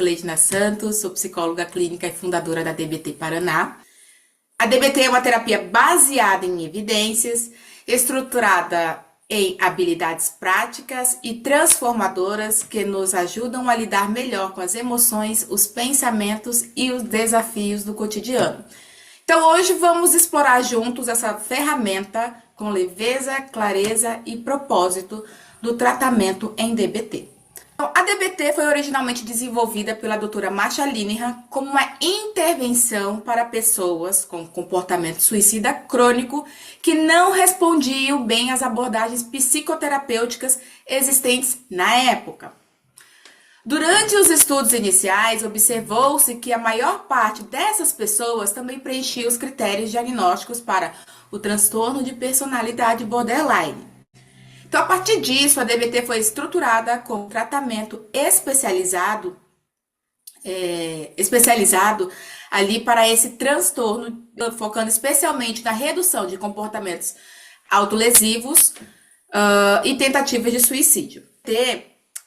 Gleidna Santos, sou psicóloga clínica e fundadora da DBT Paraná. A DBT é uma terapia baseada em evidências, estruturada em habilidades práticas e transformadoras que nos ajudam a lidar melhor com as emoções, os pensamentos e os desafios do cotidiano. Então, hoje vamos explorar juntos essa ferramenta com leveza, clareza e propósito do tratamento em DBT. Então, a DBT foi originalmente desenvolvida pela doutora Marsha Linehan como uma intervenção para pessoas com comportamento suicida crônico que não respondiam bem às abordagens psicoterapêuticas existentes na época. Durante os estudos iniciais, observou-se que a maior parte dessas pessoas também preenchia os critérios diagnósticos para o transtorno de personalidade borderline. Então, a partir disso, a DBT foi estruturada com tratamento especializado ali para esse transtorno, focando especialmente na redução de comportamentos autolesivos e tentativas de suicídio.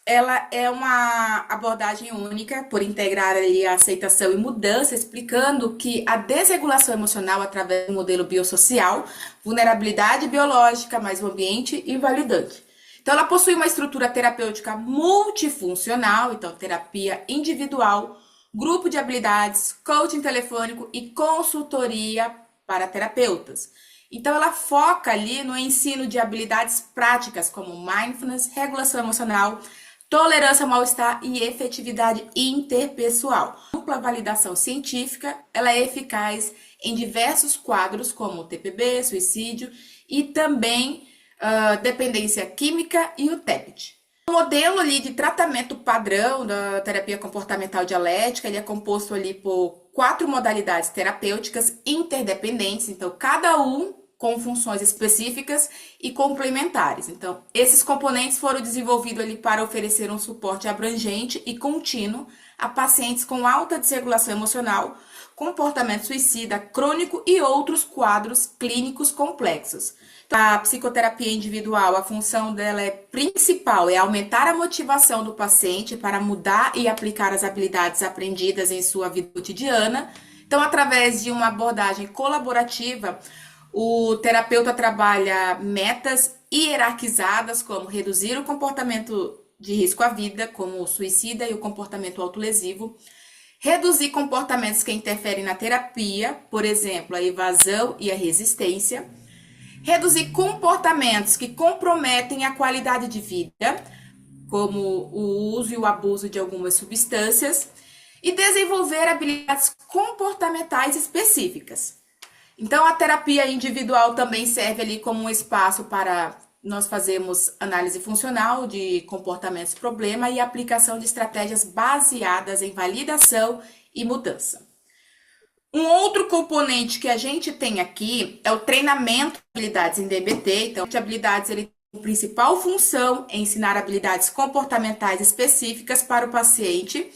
Ela é uma abordagem única por integrar ali a aceitação e mudança, explicando que a desregulação emocional através do modelo biosocial, vulnerabilidade biológica, mais o ambiente invalidante. Então, ela possui uma estrutura terapêutica multifuncional, então terapia individual, grupo de habilidades, coaching telefônico e consultoria para terapeutas. Então, ela foca ali no ensino de habilidades práticas como mindfulness, regulação emocional, tolerância ao mal-estar e efetividade interpessoal. A ampla validação científica, ela é eficaz em diversos quadros, como o TPB, suicídio e também dependência química e o TEPT. O modelo ali de tratamento padrão da terapia comportamental dialética, ele é composto ali por 4 modalidades terapêuticas interdependentes, então cada um com funções específicas e complementares. Então, esses componentes foram desenvolvidos ali para oferecer um suporte abrangente e contínuo a pacientes com alta desregulação emocional, comportamento suicida crônico e outros quadros clínicos complexos. Então, a psicoterapia individual, a função dela principal é aumentar a motivação do paciente para mudar e aplicar as habilidades aprendidas em sua vida cotidiana. Então, através de uma abordagem colaborativa, o terapeuta trabalha metas hierarquizadas, como reduzir o comportamento de risco à vida, como o suicida e o comportamento autolesivo, reduzir comportamentos que interferem na terapia, por exemplo, a evasão e a resistência, reduzir comportamentos que comprometem a qualidade de vida, como o uso e o abuso de algumas substâncias, e desenvolver habilidades comportamentais específicas. Então, a terapia individual também serve ali como um espaço para nós fazermos análise funcional de comportamentos problema e aplicação de estratégias baseadas em validação e mudança. Um outro componente que a gente tem aqui é o treinamento de habilidades em DBT. Então, de habilidades, ele tem a principal função é ensinar habilidades comportamentais específicas para o paciente.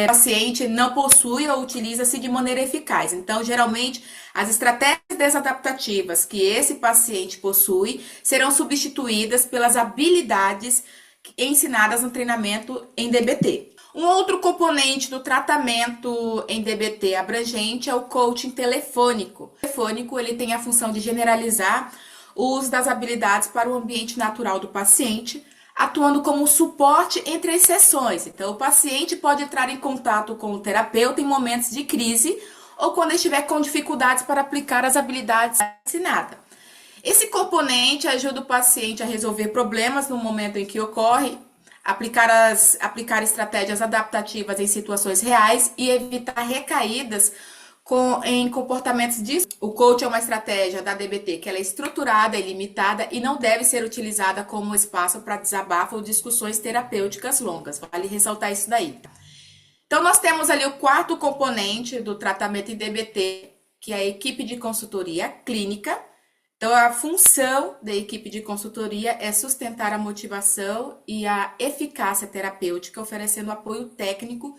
O paciente não possui ou utiliza-se de maneira eficaz. Então, geralmente, as estratégias desadaptativas que esse paciente possui serão substituídas pelas habilidades ensinadas no treinamento em DBT. Um outro componente do tratamento em DBT abrangente é o coaching telefônico. O telefônico, ele tem a função de generalizar o uso das habilidades para o ambiente natural do paciente, atuando como suporte entre as sessões. Então, o paciente pode entrar em contato com o terapeuta em momentos de crise ou quando estiver com dificuldades para aplicar as habilidades ensinadas. Esse componente ajuda o paciente a resolver problemas no momento em que ocorre, aplicar estratégias adaptativas em situações reais e evitar recaídas em comportamentos de... O coach é uma estratégia da DBT que ela é estruturada e limitada e não deve ser utilizada como espaço para desabafo ou discussões terapêuticas longas. Vale ressaltar isso daí. Então, nós temos ali o 4º componente do tratamento em DBT, que é a equipe de consultoria clínica. Então, a função da equipe de consultoria é sustentar a motivação e a eficácia terapêutica, oferecendo apoio técnico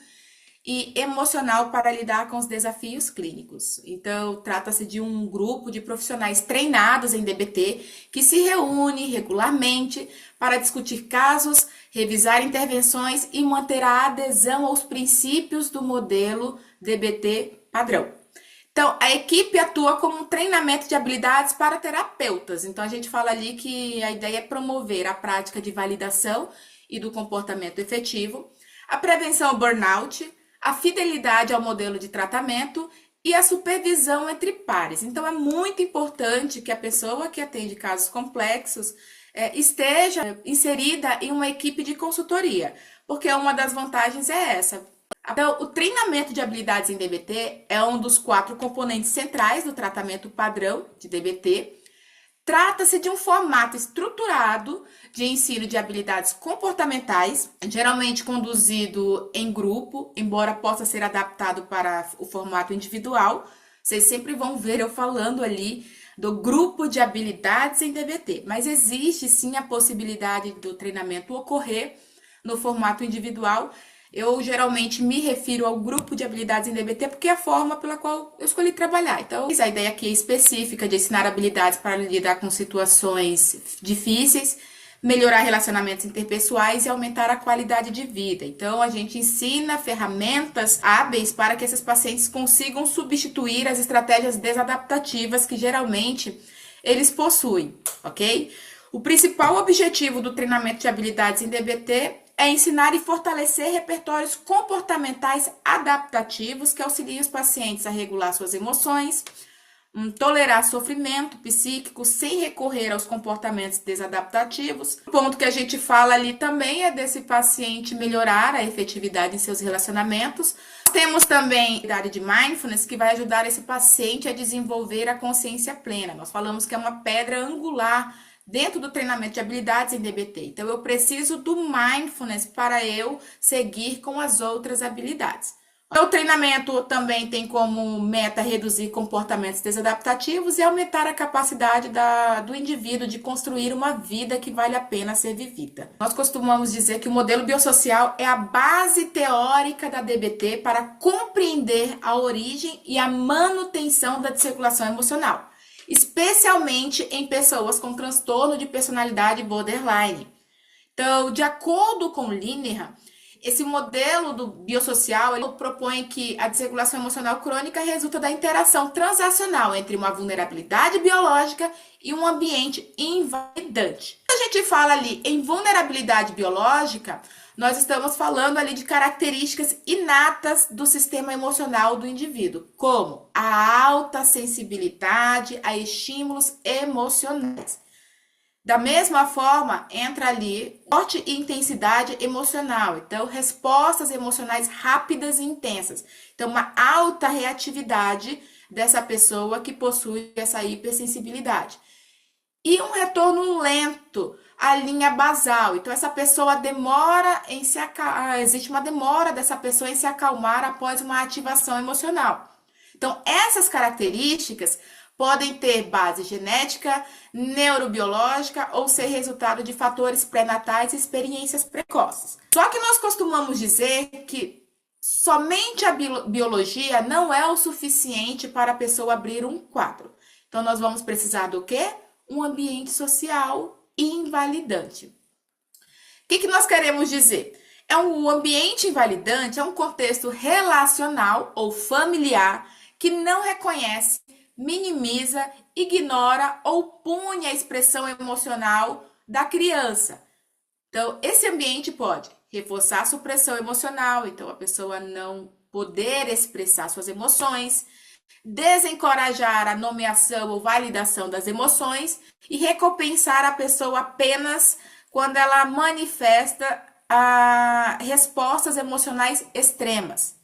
e emocional para lidar com os desafios clínicos. Então, trata-se de um grupo de profissionais treinados em DBT que se reúne regularmente para discutir casos, revisar intervenções e manter a adesão aos princípios do modelo DBT padrão. Então, a equipe atua como um treinamento de habilidades para terapeutas. Então, a gente fala ali que a ideia é promover a prática de validação e do comportamento efetivo, a prevenção ao burnout, a fidelidade ao modelo de tratamento e a supervisão entre pares. Então, é muito importante que a pessoa que atende casos complexos esteja inserida em uma equipe de consultoria, porque uma das vantagens é essa. Então, o treinamento de habilidades em DBT é um dos 4 componentes centrais do tratamento padrão de DBT. Trata-se de um formato estruturado de ensino de habilidades comportamentais, geralmente conduzido em grupo, embora possa ser adaptado para o formato individual. Vocês sempre vão ver eu falando ali do grupo de habilidades em DBT, mas existe sim a possibilidade do treinamento ocorrer no formato individual. Eu geralmente me refiro ao grupo de habilidades em DBT porque é a forma pela qual eu escolhi trabalhar. Então, a ideia aqui é específica de ensinar habilidades para lidar com situações difíceis, melhorar relacionamentos interpessoais e aumentar a qualidade de vida. Então, a gente ensina ferramentas hábeis para que esses pacientes consigam substituir as estratégias desadaptativas que geralmente eles possuem, ok? O principal objetivo do treinamento de habilidades em DBT é ensinar e fortalecer repertórios comportamentais adaptativos que auxiliem os pacientes a regular suas emoções, tolerar sofrimento psíquico sem recorrer aos comportamentos desadaptativos. O ponto que a gente fala ali também é desse paciente melhorar a efetividade em seus relacionamentos. Temos também a habilidade de mindfulness, que vai ajudar esse paciente a desenvolver a consciência plena. Nós falamos que é uma pedra angular dentro do treinamento de habilidades em DBT. Então, eu preciso do mindfulness para eu seguir com as outras habilidades. O treinamento também tem como meta reduzir comportamentos desadaptativos e aumentar a capacidade do indivíduo de construir uma vida que vale a pena ser vivida. Nós costumamos dizer que o modelo biosocial é a base teórica da DBT para compreender a origem e a manutenção da desregulação emocional, especialmente em pessoas com transtorno de personalidade borderline. Então, de acordo com Linehan, esse modelo do biosocial ele propõe que a desregulação emocional crônica resulta da interação transacional entre uma vulnerabilidade biológica e um ambiente invalidante. Quando a gente fala ali em vulnerabilidade biológica, nós estamos falando ali de características inatas do sistema emocional do indivíduo, como a alta sensibilidade a estímulos emocionais. Da mesma forma, entra ali forte intensidade emocional. Então, respostas emocionais rápidas e intensas. Então, uma alta reatividade dessa pessoa que possui essa hipersensibilidade. E um retorno lento à linha basal. Então, essa pessoa demora em se acalmar. Existe uma demora dessa pessoa em se acalmar após uma ativação emocional. Então, essas características podem ter base genética, neurobiológica ou ser resultado de fatores pré-natais e experiências precoces. Só que nós costumamos dizer que somente a biologia não é o suficiente para a pessoa abrir um quadro. Então, nós vamos precisar do quê? Um ambiente social invalidante. O que nós queremos dizer? Um ambiente invalidante é um contexto relacional ou familiar que não reconhece, minimiza, ignora ou pune a expressão emocional da criança. Então, esse ambiente pode reforçar a supressão emocional, então a pessoa não poder expressar suas emoções, desencorajar a nomeação ou validação das emoções e recompensar a pessoa apenas quando ela manifesta respostas emocionais extremas.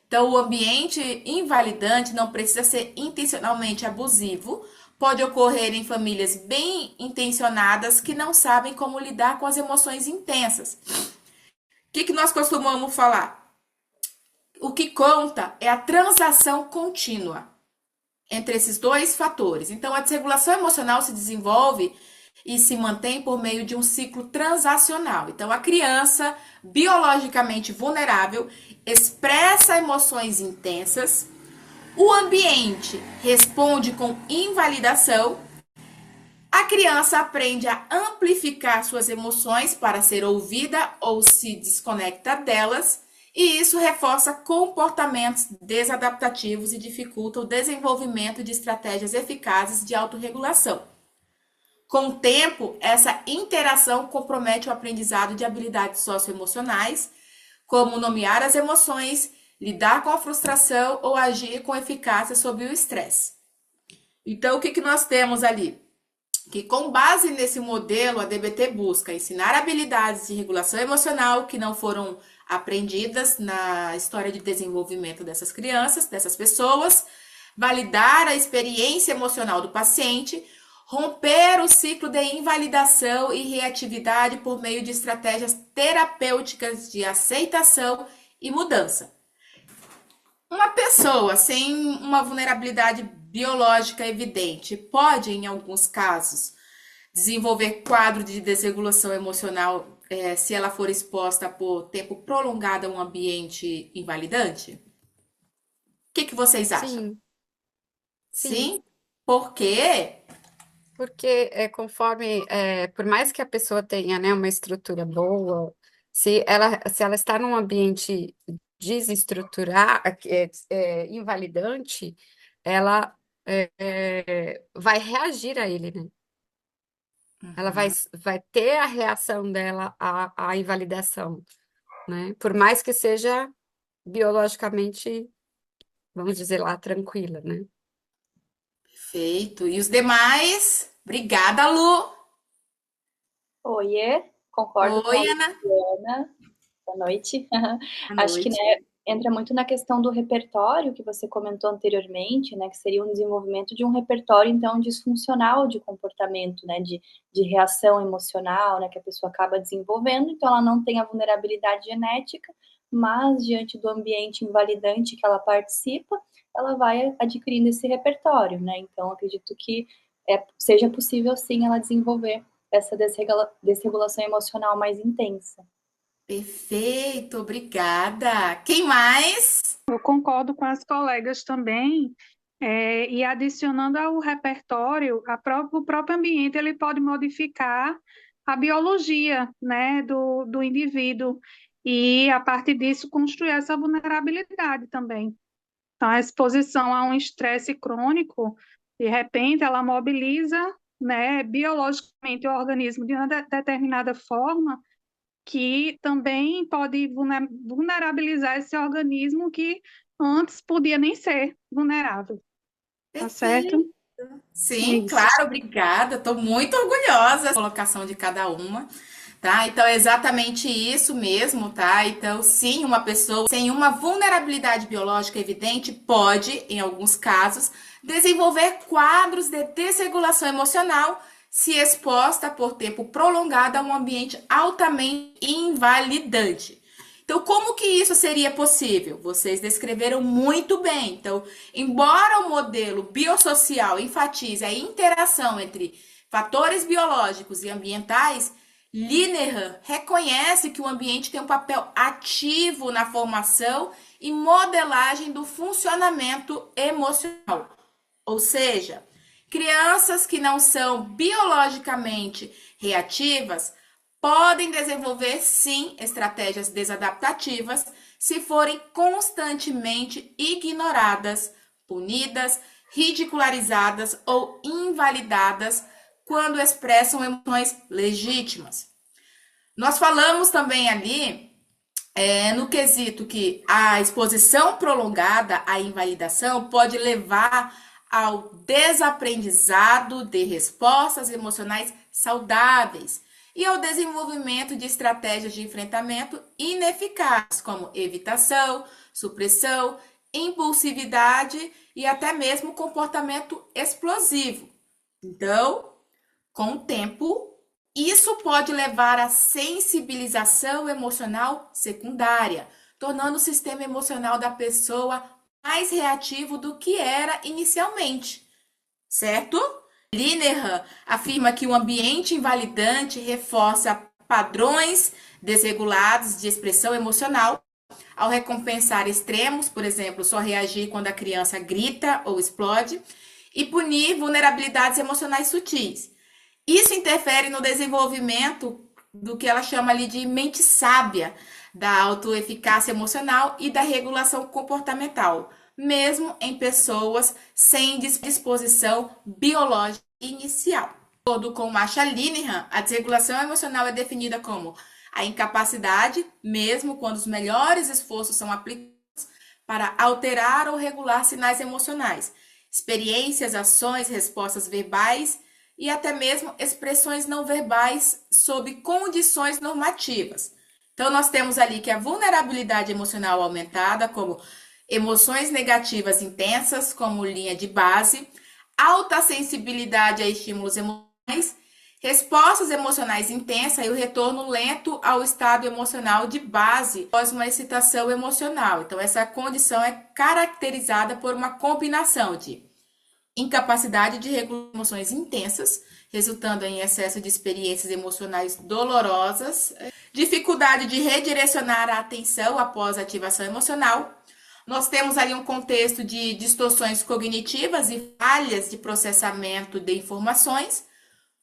Então, o ambiente invalidante não precisa ser intencionalmente abusivo, pode ocorrer em famílias bem intencionadas que não sabem como lidar com as emoções intensas. O que nós costumamos falar? O que conta é a transação contínua entre esses dois fatores. Então, a desregulação emocional se desenvolve e se mantém por meio de um ciclo transacional. Então, a criança biologicamente vulnerável expressa emoções intensas, o ambiente responde com invalidação, a criança aprende a amplificar suas emoções para ser ouvida ou se desconecta delas, e isso reforça comportamentos desadaptativos e dificulta o desenvolvimento de estratégias eficazes de autorregulação. Com o tempo, essa interação compromete o aprendizado de habilidades socioemocionais, como nomear as emoções, lidar com a frustração ou agir com eficácia sob o estresse. Então, o que nós temos ali? Que com base nesse modelo, a DBT busca ensinar habilidades de regulação emocional que não foram aprendidas na história de desenvolvimento dessas crianças, dessas pessoas, validar a experiência emocional do paciente, romper o ciclo de invalidação e reatividade por meio de estratégias terapêuticas de aceitação e mudança. Uma pessoa sem uma vulnerabilidade biológica evidente pode, em alguns casos, desenvolver quadro de desregulação emocional se ela for exposta por tempo prolongado a um ambiente invalidante? O que vocês acham? Sim, sim. Sim? Por quê? Porque conforme, por mais que a pessoa tenha, né, uma estrutura boa, se ela está num ambiente desestruturar, invalidante, ela vai reagir a ele, né? Ela vai ter a reação dela à invalidação, né? Por mais que seja biologicamente, vamos dizer lá, tranquila, né? Perfeito. E os demais? Obrigada, Lu. Oiê, concordo com a Oi, Ana. Luciana. Boa noite. Boa Acho que, noite. né, entra muito na questão do repertório que você comentou anteriormente, né, que seria um desenvolvimento de um repertório, então, disfuncional de comportamento, né, de reação emocional, né, que a pessoa acaba desenvolvendo, então ela não tem a vulnerabilidade genética, mas diante do ambiente invalidante que ela participa, ela vai adquirindo esse repertório, né, então acredito que seja possível, sim, ela desenvolver essa desregulação emocional mais intensa. Perfeito, obrigada. Quem mais? Eu concordo com as colegas também, e adicionando ao repertório, o próprio ambiente ele pode modificar a biologia, né, do indivíduo e, a partir disso, construir essa vulnerabilidade também. Então, a exposição a um estresse crônico, de repente, ela mobiliza, né, biologicamente o organismo de uma determinada forma que também pode vulnerabilizar esse organismo que antes podia nem ser vulnerável, tá certo? Perfeito. Sim, Isso. claro, obrigada. Estou muito orgulhosa da colocação de cada uma, tá? Então, é exatamente isso mesmo, tá? Então, sim, uma pessoa sem uma vulnerabilidade biológica evidente pode, em alguns casos, desenvolver quadros de desregulação emocional se exposta por tempo prolongado a um ambiente altamente invalidante. Então, como que isso seria possível? Vocês descreveram muito bem. Então, embora o modelo biosocial enfatize a interação entre fatores biológicos e ambientais, Linehan reconhece que o ambiente tem um papel ativo na formação e modelagem do funcionamento emocional. Ou seja, crianças que não são biologicamente reativas podem desenvolver, sim, estratégias desadaptativas se forem constantemente ignoradas, punidas, ridicularizadas ou invalidadas quando expressam emoções legítimas. Nós falamos também ali no quesito que a exposição prolongada à invalidação pode levar ao desaprendizado de respostas emocionais saudáveis e ao desenvolvimento de estratégias de enfrentamento ineficazes, como evitação, supressão, impulsividade e até mesmo comportamento explosivo. Então, com o tempo, isso pode levar à sensibilização emocional secundária, tornando o sistema emocional da pessoa mais reativo do que era inicialmente, certo? Linehan afirma que o ambiente invalidante reforça padrões desregulados de expressão emocional ao recompensar extremos, por exemplo, só reagir quando a criança grita ou explode, e punir vulnerabilidades emocionais sutis. Isso interfere no desenvolvimento do que ela chama ali de mente sábia, da autoeficácia emocional e da regulação comportamental, mesmo em pessoas sem disposição biológica inicial. De acordo com Marsha Linehan, a desregulação emocional é definida como a incapacidade, mesmo quando os melhores esforços são aplicados para alterar ou regular sinais emocionais, experiências, ações, respostas verbais e até mesmo expressões não verbais sob condições normativas. Então, nós temos ali que a vulnerabilidade emocional aumentada, como emoções negativas intensas, como linha de base, alta sensibilidade a estímulos emocionais, respostas emocionais intensas e o retorno lento ao estado emocional de base após uma excitação emocional. Então, essa condição é caracterizada por uma combinação de incapacidade de regular emoções intensas, resultando em excesso de experiências emocionais dolorosas, dificuldade de redirecionar a atenção após a ativação emocional. Nós temos ali um contexto de distorções cognitivas e falhas de processamento de informações,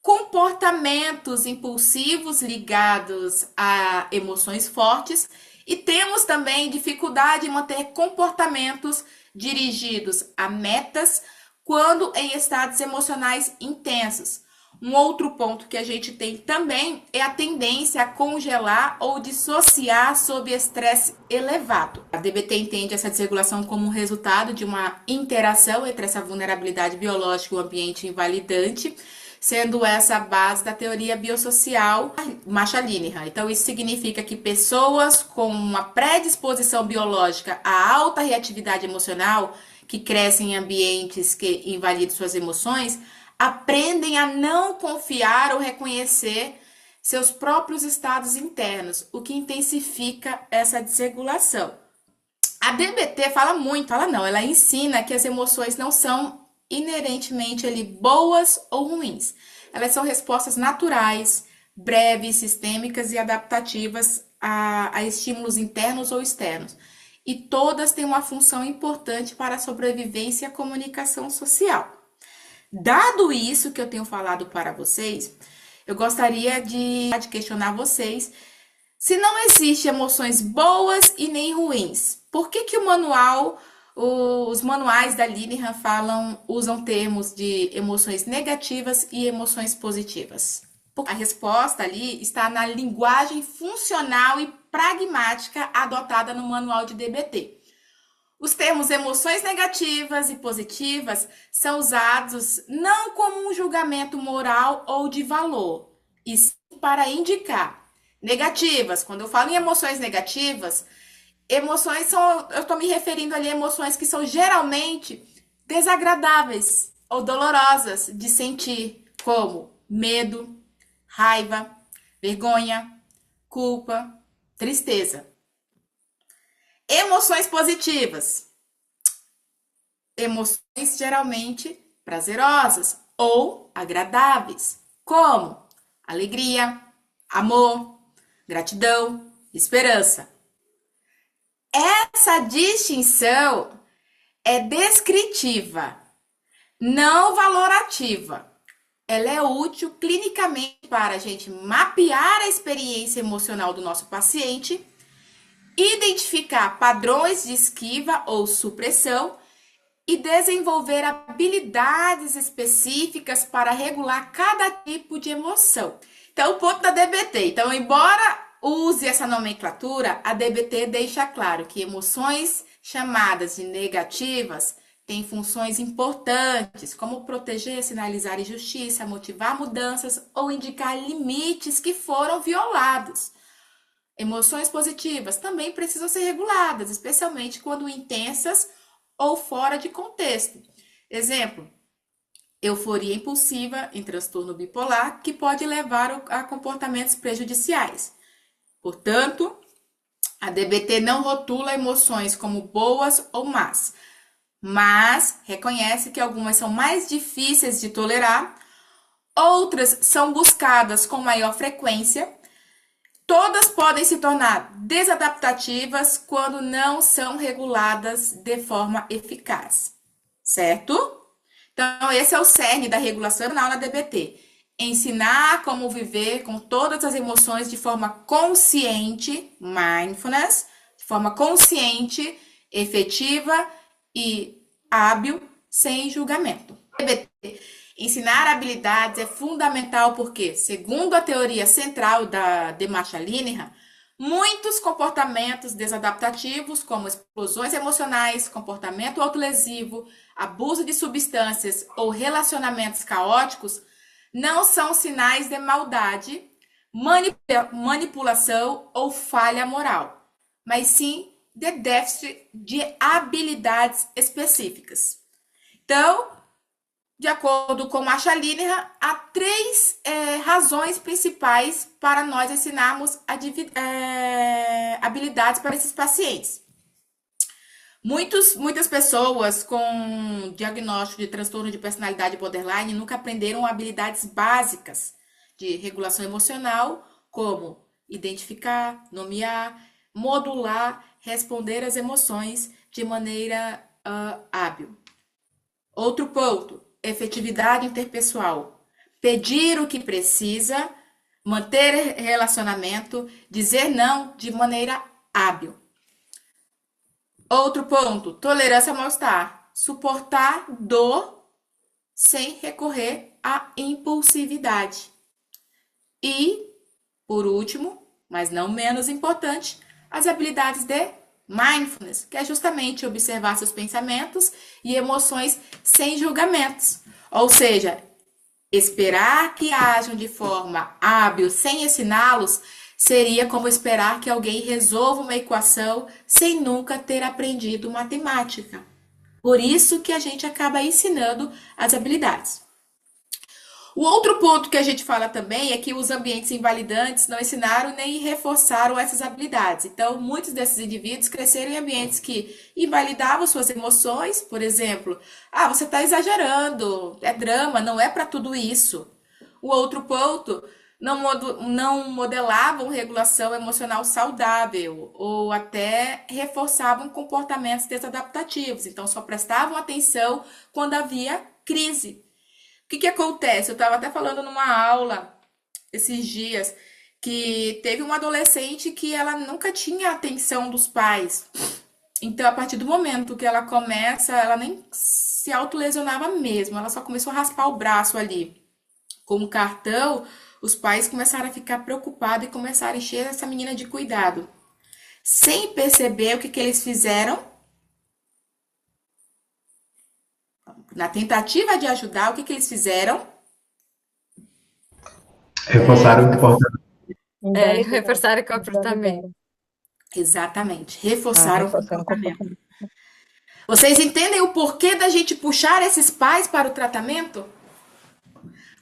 comportamentos impulsivos ligados a emoções fortes, e temos também dificuldade em manter comportamentos dirigidos a metas quando em estados emocionais intensos. Um outro ponto que a gente tem também é a tendência a congelar ou dissociar sob estresse elevado. A DBT entende essa desregulação como resultado de uma interação entre essa vulnerabilidade biológica e o ambiente invalidante, sendo essa a base da teoria biosocial Marsha Linehan. Então, isso significa que pessoas com uma predisposição biológica à alta reatividade emocional, que crescem em ambientes que invalidam suas emoções, aprendem a não confiar ou reconhecer seus próprios estados internos, o que intensifica essa desregulação. A DBT ela ensina que as emoções não são inerentemente ali boas ou ruins. Elas são respostas naturais, breves, sistêmicas e adaptativas a estímulos internos ou externos. E todas têm uma função importante para a sobrevivência e a comunicação social. Dado isso que eu tenho falado para vocês, eu gostaria de questionar vocês se não existem emoções boas e nem ruins. Por que os manuais da Linehan usam termos de emoções negativas e emoções positivas? A resposta ali está na linguagem funcional e pragmática adotada no manual de DBT. Os termos emoções negativas e positivas são usados não como um julgamento moral ou de valor, e sim para indicar. Negativas, quando eu falo em emoções negativas, eu estou me referindo ali a emoções que são geralmente desagradáveis ou dolorosas de sentir, como medo, raiva, vergonha, culpa, tristeza. Emoções positivas. Emoções geralmente prazerosas ou agradáveis, como alegria, amor, gratidão, esperança. Essa distinção é descritiva, não valorativa. Ela é útil clinicamente para a gente mapear a experiência emocional do nosso paciente, identificar padrões de esquiva ou supressão e desenvolver habilidades específicas para regular cada tipo de emoção. Então, o ponto da DBT. Então, embora use essa nomenclatura, a DBT deixa claro que emoções chamadas de negativas têm funções importantes, como proteger, sinalizar injustiça, motivar mudanças ou indicar limites que foram violados. Emoções positivas também precisam ser reguladas, especialmente quando intensas ou fora de contexto. Exemplo, euforia impulsiva em transtorno bipolar, que pode levar a comportamentos prejudiciais. Portanto, a DBT não rotula emoções como boas ou más, mas reconhece que algumas são mais difíceis de tolerar, outras são buscadas com maior frequência. Todas podem se tornar desadaptativas quando não são reguladas de forma eficaz, certo? Então, esse é o cerne da regulação emocional na DBT. Ensinar como viver com todas as emoções de forma consciente, mindfulness, de forma consciente, efetiva e hábil, sem julgamento. DBT. Ensinar habilidades é fundamental porque, segundo a teoria central de Marshall-Linehan, muitos comportamentos desadaptativos, como explosões emocionais, comportamento autolesivo, abuso de substâncias ou relacionamentos caóticos, não são sinais de maldade, manipulação ou falha moral, mas sim de déficit de habilidades específicas. Então, de acordo com Marshall-Linehan, há três razões principais para nós ensinarmos habilidades para esses pacientes. Muitas pessoas com diagnóstico de transtorno de personalidade borderline nunca aprenderam habilidades básicas de regulação emocional, como identificar, nomear, modular, responder às emoções de maneira hábil. Outro ponto, efetividade interpessoal. Pedir o que precisa, manter relacionamento, dizer não de maneira hábil. Outro ponto, tolerância ao mal-estar. Suportar dor sem recorrer à impulsividade. E, por último, mas não menos importante, as habilidades de mindfulness, que é justamente observar seus pensamentos e emoções sem julgamentos. Ou seja, esperar que ajam de forma hábil sem ensiná-los seria como esperar que alguém resolva uma equação sem nunca ter aprendido matemática. Por isso que a gente acaba ensinando as habilidades. O outro ponto que a gente fala também é que os ambientes invalidantes não ensinaram nem reforçaram essas habilidades. Então, muitos desses indivíduos cresceram em ambientes que invalidavam suas emoções, por exemplo, você está exagerando, é drama, não é para tudo isso. O outro ponto, não modelavam regulação emocional saudável ou até reforçavam comportamentos desadaptativos. Então, só prestavam atenção quando havia crise. O que acontece? Eu estava até falando numa aula esses dias que teve uma adolescente que ela nunca tinha a atenção dos pais. Então, a partir do momento que ela começa, ela nem se autolesionava mesmo, ela só começou a raspar o braço ali com o cartão. Os pais começaram a ficar preocupados e começaram a encher essa menina de cuidado. Sem perceber o que eles fizeram. Na tentativa de ajudar, o que eles fizeram? Reforçaram o comportamento. Reforçar o comportamento. Exatamente, reforçaram o comportamento. Vocês entendem o porquê da gente puxar esses pais para o tratamento?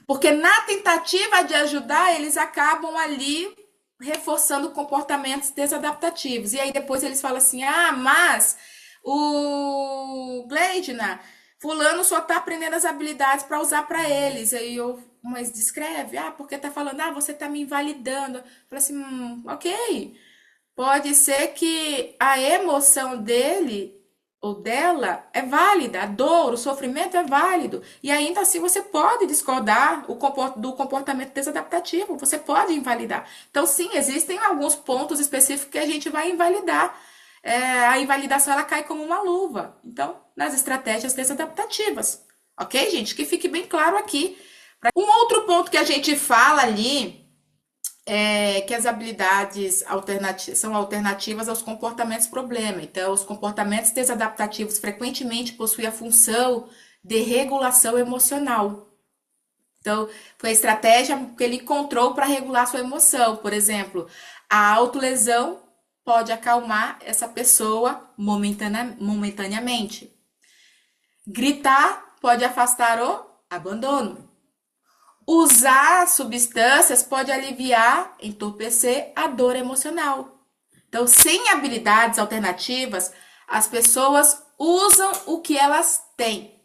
Porque na tentativa de ajudar, eles acabam ali reforçando comportamentos desadaptativos. E aí depois eles falam assim, mas o Gleidna, fulano só está aprendendo as habilidades para usar para eles. Aí mas descreve, porque tá falando, você tá me invalidando. Eu falei assim, ok. Pode ser que a emoção dele ou dela é válida, a dor, o sofrimento é válido. E ainda assim você pode discordar do comportamento desadaptativo, você pode invalidar. Então, sim, existem alguns pontos específicos que a gente vai invalidar. A invalidação ela cai como uma luva. Então, nas estratégias desadaptativas. Ok, gente? Que fique bem claro aqui. Um outro ponto que a gente fala ali é que as habilidades são alternativas aos comportamentos problema. Então, os comportamentos desadaptativos frequentemente possuem a função de regulação emocional. Então, foi a estratégia que ele encontrou para regular sua emoção. Por exemplo, a autolesão pode acalmar essa pessoa momentaneamente. Gritar pode afastar o abandono. Usar substâncias pode aliviar, entorpecer a dor emocional. Então, sem habilidades alternativas, as pessoas usam o que elas têm.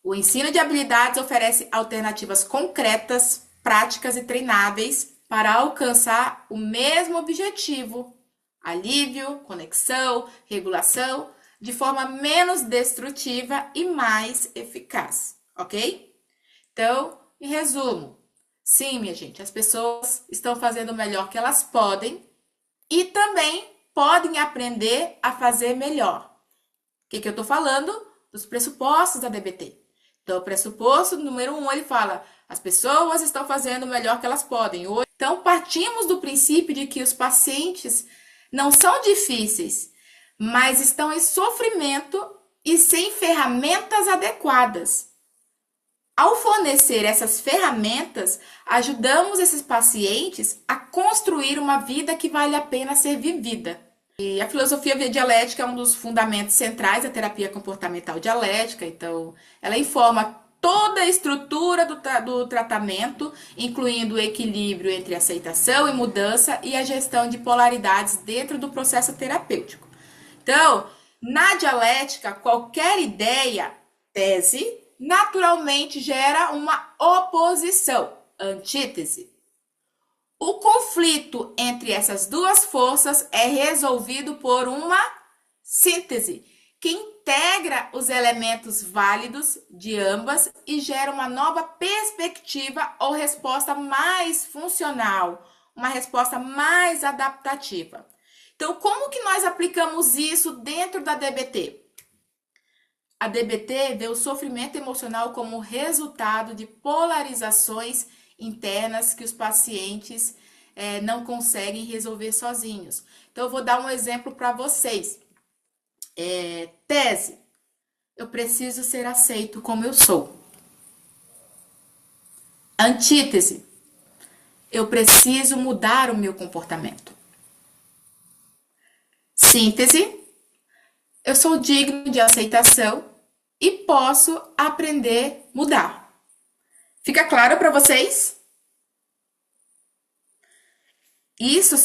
O ensino de habilidades oferece alternativas concretas, práticas e treináveis para alcançar o mesmo objetivo: alívio, conexão, regulação, de forma menos destrutiva e mais eficaz, ok? Então, em resumo, sim, minha gente, as pessoas estão fazendo o melhor que elas podem e também podem aprender a fazer melhor. O que eu estou falando? Dos pressupostos da DBT. Então, o pressuposto número 1, ele fala: as pessoas estão fazendo o melhor que elas podem. Então, partimos do princípio de que os pacientes não são difíceis, mas estão em sofrimento e sem ferramentas adequadas. Ao fornecer essas ferramentas, ajudamos esses pacientes a construir uma vida que vale a pena ser vivida. E a filosofia dialética é um dos fundamentos centrais da terapia comportamental dialética. Então, ela informa toda a estrutura do tratamento, incluindo o equilíbrio entre aceitação e mudança e a gestão de polaridades dentro do processo terapêutico. Então, na dialética, qualquer ideia, tese, naturalmente gera uma oposição, antítese. O conflito entre essas duas forças é resolvido por uma síntese, que integra os elementos válidos de ambas e gera uma nova perspectiva ou resposta mais funcional, uma resposta mais adaptativa. Então, como que nós aplicamos isso dentro da DBT? A DBT vê o sofrimento emocional como resultado de polarizações internas que os pacientes não conseguem resolver sozinhos. Então, eu vou dar um exemplo para vocês. Tese: eu preciso ser aceito como eu sou. Antítese: eu preciso mudar o meu comportamento. Síntese: eu sou digno de aceitação e posso aprender a mudar. Fica claro para vocês? Isso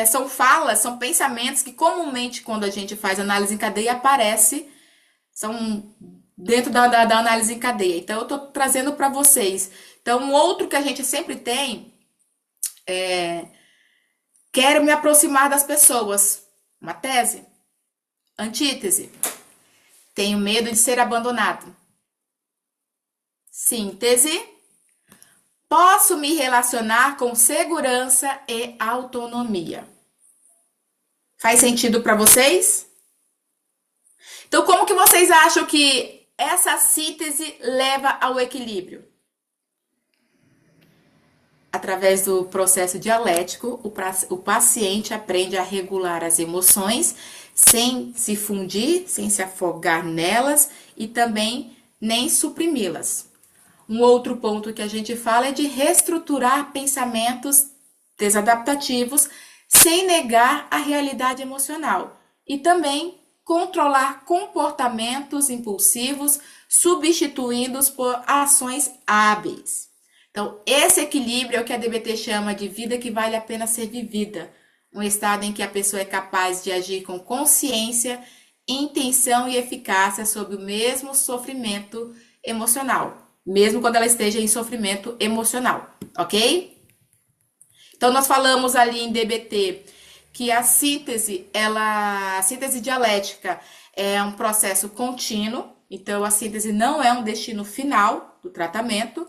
são falas, são pensamentos que comumente, quando a gente faz análise em cadeia, são dentro da análise em cadeia. Então, eu estou trazendo para vocês. Então, um outro que a gente sempre tem quero me aproximar das pessoas. Uma tese. Antítese: tenho medo de ser abandonado. Síntese: posso me relacionar com segurança e autonomia. Faz sentido para vocês? Então, como que vocês acham que essa síntese leva ao equilíbrio? Através do processo dialético, o paciente aprende a regular as emoções sem se fundir, sem se afogar nelas e também nem suprimi-las. Um outro ponto que a gente fala é de reestruturar pensamentos desadaptativos sem negar a realidade emocional e também controlar comportamentos impulsivos, substituindo-os por ações hábeis. Então, esse equilíbrio é o que a DBT chama de vida que vale a pena ser vivida. Um estado em que a pessoa é capaz de agir com consciência, intenção e eficácia sob o mesmo sofrimento emocional, mesmo quando ela esteja em sofrimento emocional, ok? Então, nós falamos ali em DBT que a síntese dialética é um processo contínuo. Então, a síntese não é um destino final do tratamento,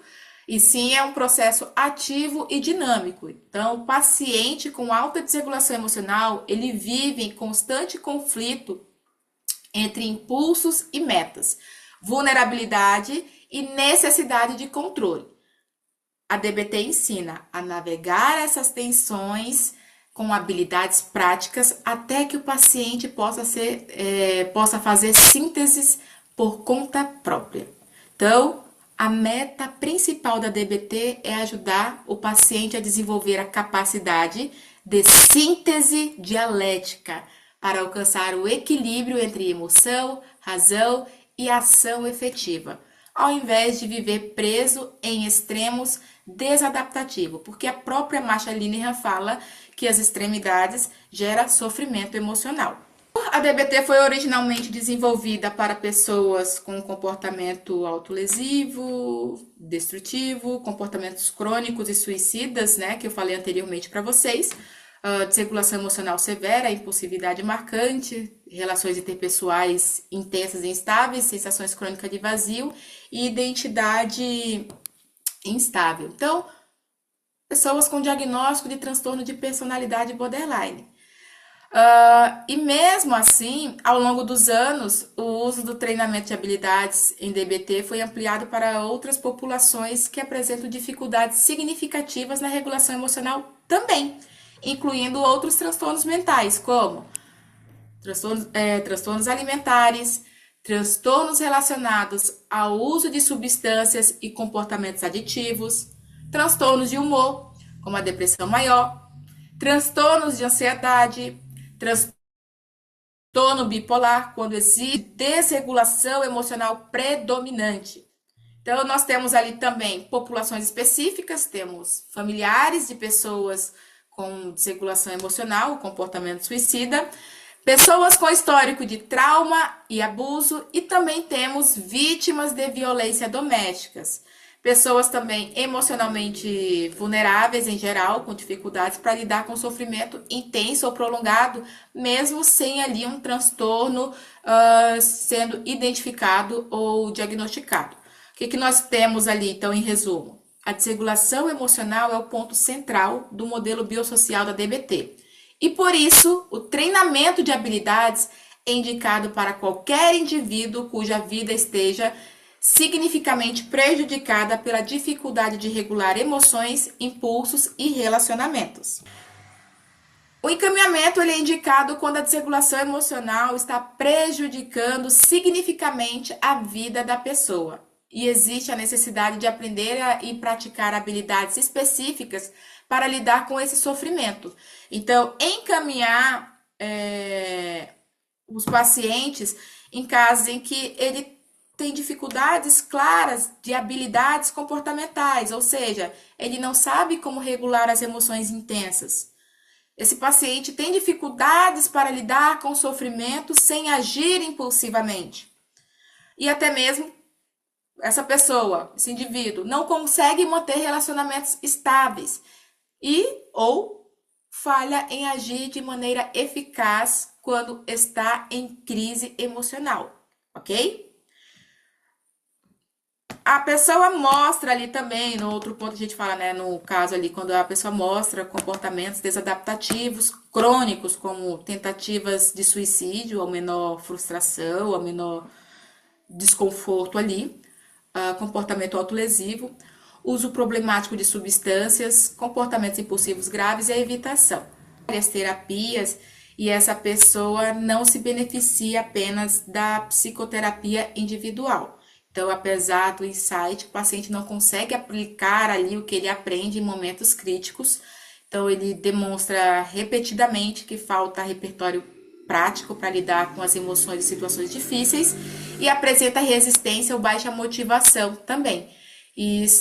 e sim é um processo ativo e dinâmico. Então, o paciente com alta desregulação emocional, ele vive em constante conflito entre impulsos e metas, vulnerabilidade e necessidade de controle. A DBT ensina a navegar essas tensões com habilidades práticas até que o paciente possa fazer sínteses por conta própria. Então, a meta principal da DBT é ajudar o paciente a desenvolver a capacidade de síntese dialética para alcançar o equilíbrio entre emoção, razão e ação efetiva, ao invés de viver preso em extremos desadaptativos, porque a própria Marsha Linehan fala que as extremidades geram sofrimento emocional. O A DBT foi originalmente desenvolvida para pessoas com comportamento autolesivo, destrutivo, comportamentos crônicos e suicidas, né, que eu falei anteriormente para vocês, desregulação emocional severa, impulsividade marcante, relações interpessoais intensas e instáveis, sensações crônicas de vazio e identidade instável. Então, pessoas com diagnóstico de transtorno de personalidade borderline. E mesmo assim, ao longo dos anos, o uso do treinamento de habilidades em DBT foi ampliado para outras populações que apresentam dificuldades significativas na regulação emocional também, incluindo outros transtornos mentais, como transtornos alimentares, transtornos relacionados ao uso de substâncias e comportamentos aditivos, transtornos de humor, como a depressão maior, transtornos de ansiedade, transtorno bipolar, quando existe desregulação emocional predominante. Então, nós temos ali também populações específicas, temos familiares de pessoas com desregulação emocional, comportamento suicida, pessoas com histórico de trauma e abuso, e também temos vítimas de violência domésticas. Pessoas também emocionalmente vulneráveis em geral, com dificuldades para lidar com sofrimento intenso ou prolongado, mesmo sem ali um transtorno sendo identificado ou diagnosticado. O que nós temos ali, então, em resumo? A desregulação emocional é o ponto central do modelo biosocial da DBT. E por isso, o treinamento de habilidades é indicado para qualquer indivíduo cuja vida esteja significativamente prejudicada pela dificuldade de regular emoções, impulsos e relacionamentos. O encaminhamento ele é indicado quando a desregulação emocional está prejudicando significativamente a vida da pessoa e existe a necessidade de aprender e praticar habilidades específicas para lidar com esse sofrimento. Então, encaminhar os pacientes em casos em que ele tem dificuldades claras de habilidades comportamentais, ou seja, ele não sabe como regular as emoções intensas. Esse paciente tem dificuldades para lidar com o sofrimento sem agir impulsivamente. E até mesmo essa pessoa, esse indivíduo, não consegue manter relacionamentos estáveis ou falha em agir de maneira eficaz quando está em crise emocional, ok? A pessoa mostra ali também, no outro ponto que a gente fala, né, no caso ali, quando a pessoa mostra comportamentos desadaptativos crônicos, como tentativas de suicídio, ou menor frustração, ou menor desconforto ali, comportamento autolesivo, uso problemático de substâncias, comportamentos impulsivos graves e a evitação. Várias terapias e essa pessoa não se beneficia apenas da psicoterapia individual. Então, apesar do insight, o paciente não consegue aplicar ali o que ele aprende em momentos críticos. Então, ele demonstra repetidamente que falta repertório prático para lidar com as emoções e situações difíceis e apresenta resistência ou baixa motivação também.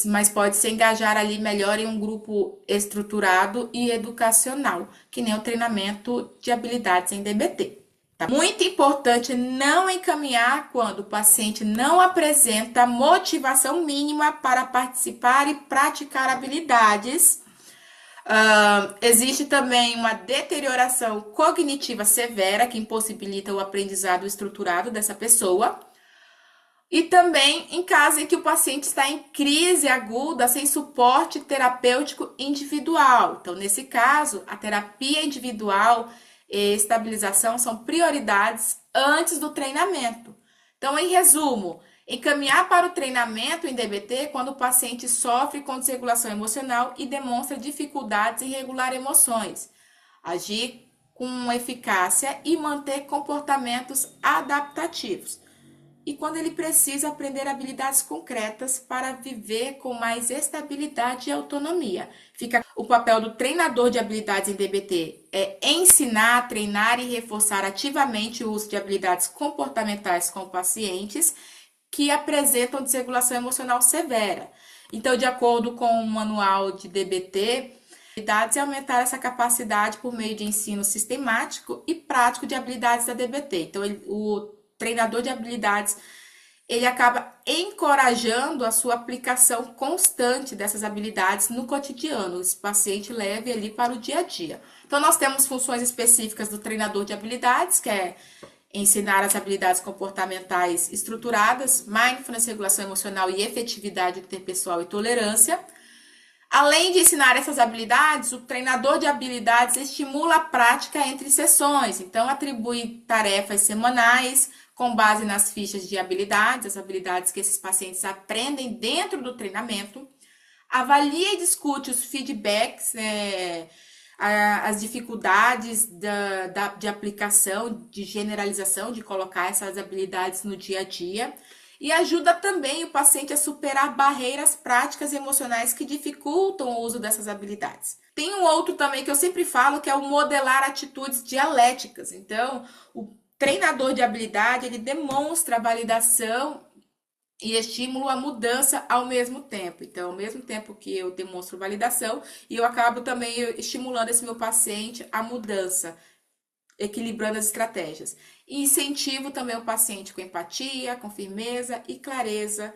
Mas pode se engajar ali melhor em um grupo estruturado e educacional, que nem o treinamento de habilidades em DBT. Tá? Muito importante não encaminhar quando o paciente não apresenta motivação mínima para participar e praticar habilidades. Existe também uma deterioração cognitiva severa que impossibilita o aprendizado estruturado dessa pessoa. E também em caso em que o paciente está em crise aguda sem suporte terapêutico individual. Então, nesse caso, a terapia individual e estabilização são prioridades antes do treinamento. Então, em resumo, encaminhar para o treinamento em DBT quando o paciente sofre com desregulação emocional e demonstra dificuldades em regular emoções. Agir com eficácia e manter comportamentos adaptativos. E quando ele precisa aprender habilidades concretas para viver com mais estabilidade e autonomia. Fica o papel do treinador de habilidades em DBT é ensinar, treinar e reforçar ativamente o uso de habilidades comportamentais com pacientes que apresentam desregulação emocional severa. Então, de acordo com o manual de DBT, habilidades e aumentar essa capacidade por meio de ensino sistemático e prático de habilidades da DBT. Então, o treinador de habilidades, ele acaba encorajando a sua aplicação constante dessas habilidades no cotidiano. Esse paciente leve ali para o dia a dia. Então, nós temos funções específicas do treinador de habilidades, que é ensinar as habilidades comportamentais estruturadas, mindfulness, regulação emocional e efetividade interpessoal e tolerância. Além de ensinar essas habilidades, o treinador de habilidades estimula a prática entre sessões. Então, atribui tarefas semanais com base nas fichas de habilidades, as habilidades que esses pacientes aprendem dentro do treinamento. Avalia e discute os feedbacks, as dificuldades de aplicação, de generalização, de colocar essas habilidades no dia a dia. E ajuda também o paciente a superar barreiras práticas e emocionais que dificultam o uso dessas habilidades. Tem um outro também que eu sempre falo, que é o modelar atitudes dialéticas. Então, o treinador de habilidade, ele demonstra a validação e estímulo à mudança ao mesmo tempo. Então, ao mesmo tempo que eu demonstro validação, e eu acabo também estimulando esse meu paciente à mudança, equilibrando as estratégias. E incentivo também o paciente com empatia, com firmeza e clareza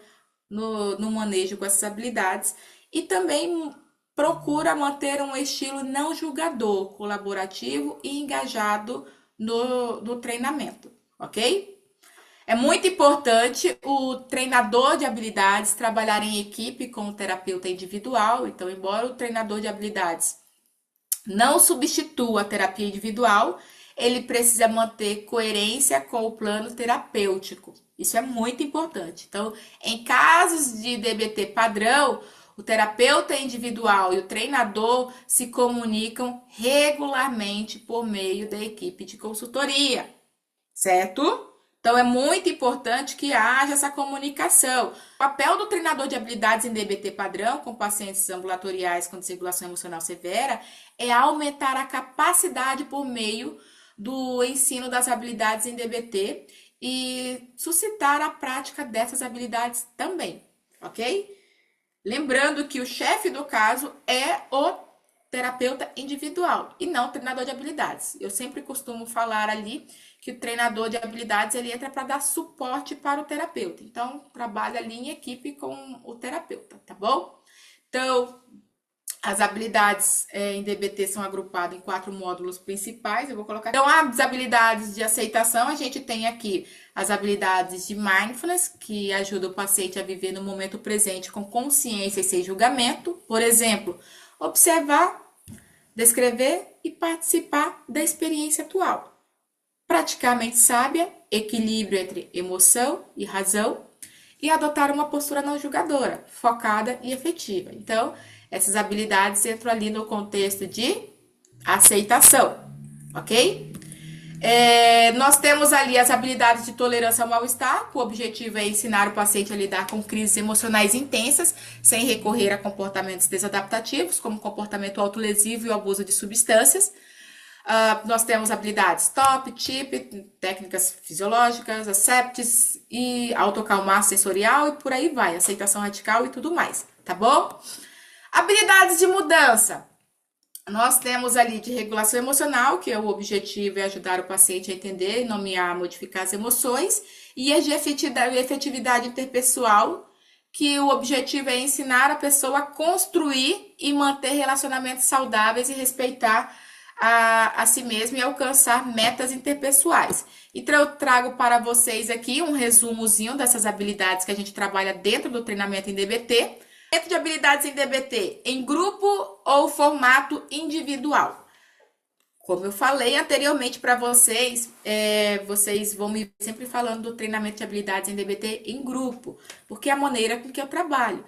no manejo com essas habilidades. E também procura manter um estilo não julgador, colaborativo e engajado no treinamento, ok? É muito importante o treinador de habilidades trabalhar em equipe com o terapeuta individual. Então, embora o treinador de habilidades não substitua a terapia individual, ele precisa manter coerência com o plano terapêutico. Isso é muito importante. Então, em casos de DBT padrão, o terapeuta individual e o treinador se comunicam regularmente por meio da equipe de consultoria, certo? Então, é muito importante que haja essa comunicação. O papel do treinador de habilidades em DBT padrão, com pacientes ambulatoriais com desregulação emocional severa, é aumentar a capacidade por meio do ensino das habilidades em DBT e suscitar a prática dessas habilidades também, ok? Lembrando que o chefe do caso é o terapeuta individual e não o treinador de habilidades. Eu sempre costumo falar ali que o treinador de habilidades ele entra para dar suporte para o terapeuta. Então, trabalha ali em equipe com o terapeuta, tá bom? Então, as habilidades em DBT são agrupadas em 4 módulos principais. Eu vou colocar. Então, as habilidades de aceitação, a gente tem aqui as habilidades de mindfulness, que ajuda o paciente a viver no momento presente com consciência e sem julgamento. Por exemplo, observar, descrever e participar da experiência atual. Praticamente sábia, equilíbrio entre emoção e razão. E adotar uma postura não julgadora, focada e efetiva. Então, essas habilidades entram ali no contexto de aceitação, ok? Nós temos ali as habilidades de tolerância ao mal-estar, o objetivo é ensinar o paciente a lidar com crises emocionais intensas, sem recorrer a comportamentos desadaptativos, como comportamento autolesivo e o abuso de substâncias. Nós temos habilidades TOP, TIP, técnicas fisiológicas, ACEPTs e autocalmar sensorial e por aí vai, aceitação radical e tudo mais, tá bom? Habilidades de mudança. Nós temos ali de regulação emocional, que o objetivo é ajudar o paciente a entender, nomear, modificar as emoções, e a de efetividade interpessoal, que o objetivo é ensinar a pessoa a construir e manter relacionamentos saudáveis e respeitar a si mesmo e alcançar metas interpessoais. Então, eu trago para vocês aqui um resumozinho dessas habilidades que a gente trabalha dentro do treinamento em DBT. De habilidades em DBT, em grupo ou formato individual. Como eu falei anteriormente para vocês, vocês vão me sempre falando do treinamento de habilidades em DBT em grupo, porque é a maneira com que eu trabalho.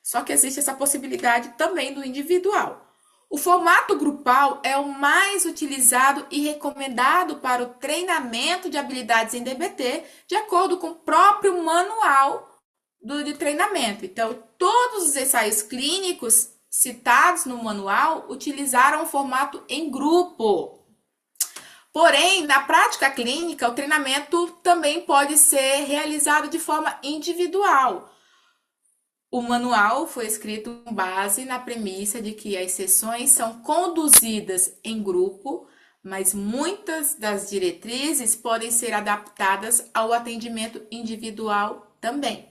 Só que existe essa possibilidade também do individual. O formato grupal é o mais utilizado e recomendado para o treinamento de habilidades em DBT, de acordo com o próprio manual de treinamento. Então, todos os ensaios clínicos citados no manual utilizaram o formato em grupo. Porém, na prática clínica, o treinamento também pode ser realizado de forma individual. O manual foi escrito com base na premissa de que as sessões são conduzidas em grupo, mas muitas das diretrizes podem ser adaptadas ao atendimento individual também,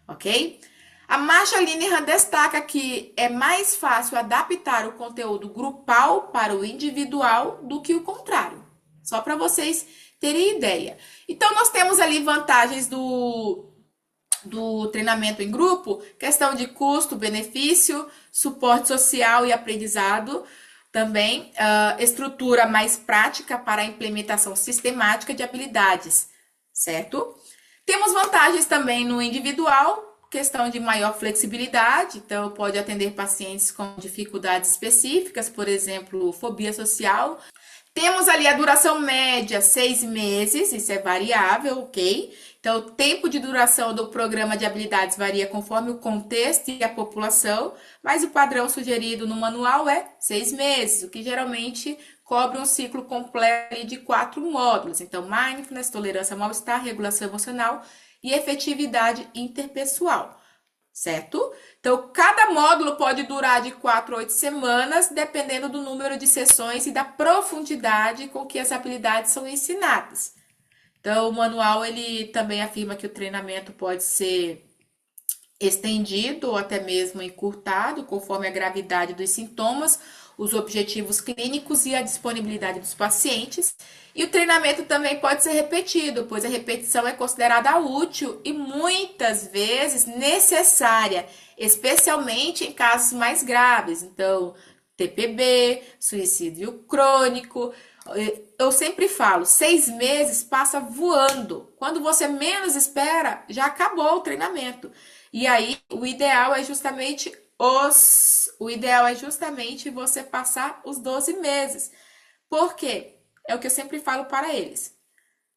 ok? A Marsha Linehan destaca que é mais fácil adaptar o conteúdo grupal para o individual do que o contrário, só para vocês terem ideia. Então, nós temos ali vantagens do treinamento em grupo, questão de custo, benefício, suporte social e aprendizado, também estrutura mais prática para a implementação sistemática de habilidades, certo? Temos vantagens também no individual, questão de maior flexibilidade, então pode atender pacientes com dificuldades específicas, por exemplo, fobia social. Temos ali a duração média, 6 meses, isso é variável, ok? Então, o tempo de duração do programa de habilidades varia conforme o contexto e a população, mas o padrão sugerido no manual é 6 meses, o que geralmente cobre um ciclo completo de 4 módulos. Então, mindfulness, tolerância ao mal-estar, regulação emocional e efetividade interpessoal, certo? Então, cada módulo pode durar de 4 a 8 semanas, dependendo do número de sessões e da profundidade com que as habilidades são ensinadas. Então, o manual, ele também afirma que o treinamento pode ser estendido ou até mesmo encurtado, conforme a gravidade dos sintomas, os objetivos clínicos e a disponibilidade dos pacientes. E o treinamento também pode ser repetido, pois a repetição é considerada útil e muitas vezes necessária, especialmente em casos mais graves. Então, TPB, suicídio crônico. Eu sempre falo, 6 meses passa voando. Quando você menos espera, já acabou o treinamento. E aí, o ideal é justamente você passar os 12 meses. Por quê? É o que eu sempre falo para eles.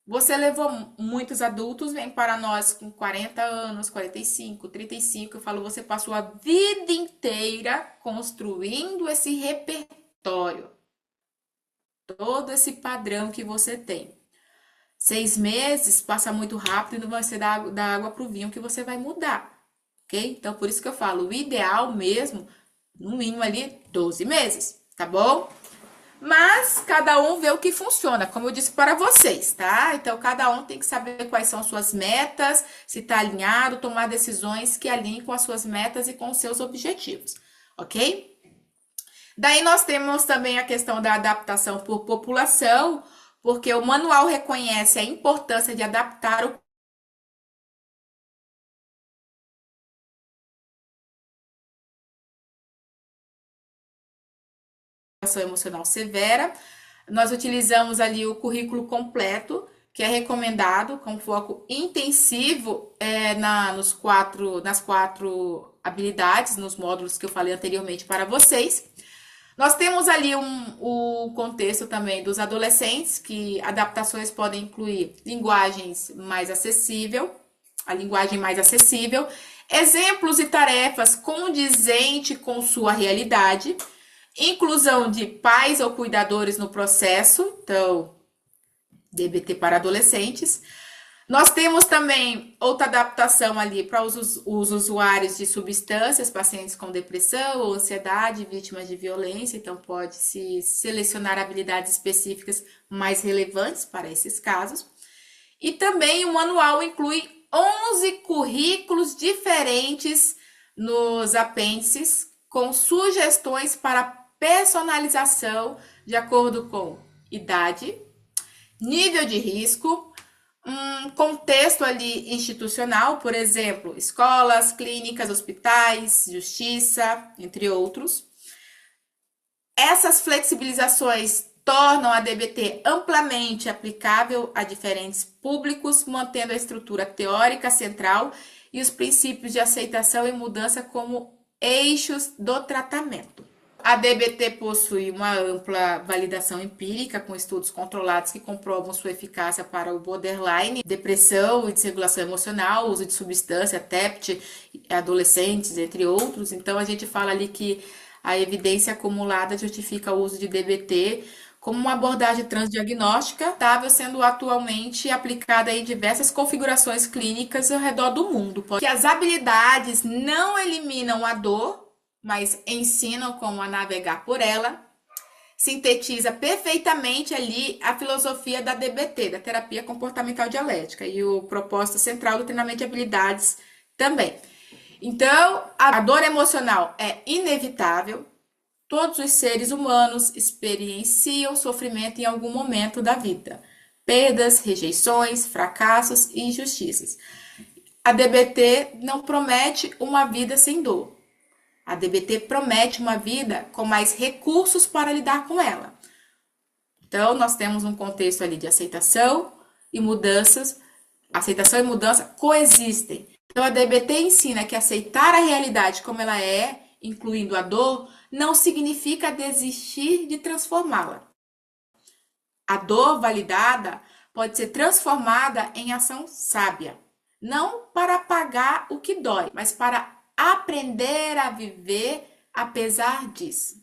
Você levou muitos adultos, vêm para nós com 40 anos, 45, 35. Eu falo, você passou a vida inteira construindo esse repertório. Todo esse padrão que você tem. 6 meses passa muito rápido e não vai ser da água para o vinho que você vai mudar, ok? Então, por isso que eu falo, o ideal mesmo, no mínimo ali, 12 meses, tá bom? Mas cada um vê o que funciona, como eu disse para vocês, tá? Então, cada um tem que saber quais são suas metas, se tá alinhado, tomar decisões que alinhem com as suas metas e com os seus objetivos, ok? Daí nós temos também a questão da adaptação por população, porque o manual reconhece a importância de adaptar o emocional severa. Nós utilizamos ali o currículo completo, que é recomendado com foco intensivo nas quatro habilidades, nos módulos que eu falei anteriormente para vocês. Nós temos ali o contexto também dos adolescentes, que adaptações podem incluir a linguagem mais acessível, exemplos e tarefas condizentes com sua realidade, inclusão de pais ou cuidadores no processo, então, DBT para adolescentes. Nós temos também outra adaptação ali para os usuários de substâncias, pacientes com depressão ou ansiedade, vítimas de violência, então pode-se selecionar habilidades específicas mais relevantes para esses casos. E também o manual inclui 11 currículos diferentes nos apêndices, com sugestões para personalização de acordo com idade, nível de risco, contexto ali institucional, por exemplo, escolas, clínicas, hospitais, justiça, entre outros. Essas flexibilizações tornam a DBT amplamente aplicável a diferentes públicos, mantendo a estrutura teórica central e os princípios de aceitação e mudança como eixos do tratamento. A DBT possui uma ampla validação empírica, com estudos controlados que comprovam sua eficácia para o borderline, depressão e desregulação emocional, uso de substância, TEPT, adolescentes, entre outros. Então, a gente fala ali que a evidência acumulada justifica o uso de DBT como uma abordagem transdiagnóstica, estável sendo atualmente aplicada em diversas configurações clínicas ao redor do mundo. Que as habilidades não eliminam a dor, mas ensinam como a navegar por ela. Sintetiza perfeitamente ali a filosofia da DBT, da terapia comportamental dialética, e o propósito central do treinamento de habilidades também. Então, a dor emocional é inevitável. Todos os seres humanos experienciam sofrimento em algum momento da vida. Perdas, rejeições, fracassos e injustiças. A DBT não promete uma vida sem dor. A DBT promete uma vida com mais recursos para lidar com ela. Então, nós temos um contexto ali de aceitação e mudanças. Aceitação e mudança coexistem. Então, a DBT ensina que aceitar a realidade como ela é, incluindo a dor, não significa desistir de transformá-la. A dor validada pode ser transformada em ação sábia, não para apagar o que dói, mas para aprender a viver apesar disso.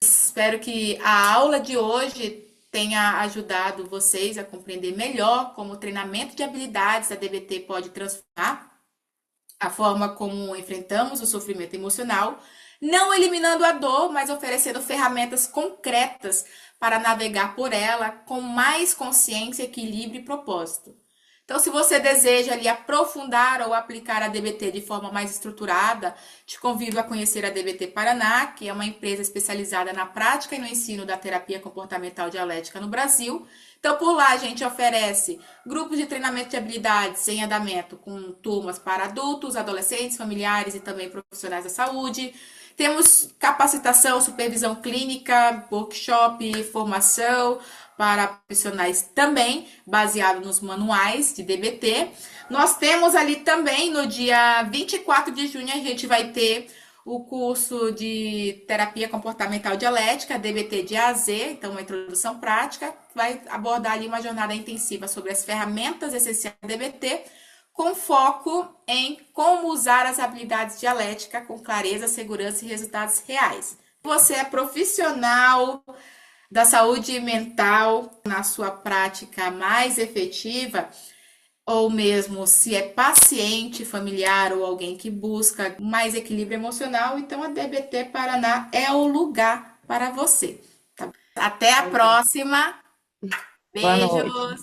Espero que a aula de hoje tenha ajudado vocês a compreender melhor como o treinamento de habilidades da DBT pode transformar a forma como enfrentamos o sofrimento emocional, não eliminando a dor, mas oferecendo ferramentas concretas para navegar por ela com mais consciência, equilíbrio e propósito. Então, se você deseja ali aprofundar ou aplicar a DBT de forma mais estruturada, te convido a conhecer a DBT Paraná, que é uma empresa especializada na prática e no ensino da terapia comportamental dialética no Brasil. Então, por lá, a gente oferece grupos de treinamento de habilidades em andamento com turmas para adultos, adolescentes, familiares e também profissionais da saúde. Temos capacitação, supervisão clínica, workshop, formação para profissionais também, baseado nos manuais de DBT. Nós temos ali também, no dia 24 de junho, a gente vai ter o curso de terapia comportamental dialética, DBT de A a Z, então uma introdução prática, que vai abordar ali uma jornada intensiva sobre as ferramentas essenciais do DBT, com foco em como usar as habilidades dialéticas com clareza, segurança e resultados reais. Você é profissional da saúde mental na sua prática mais efetiva, ou mesmo se é paciente, familiar ou alguém que busca mais equilíbrio emocional, então a DBT Paraná é o lugar para você. Tá? Até a próxima. Boa noite. Beijos!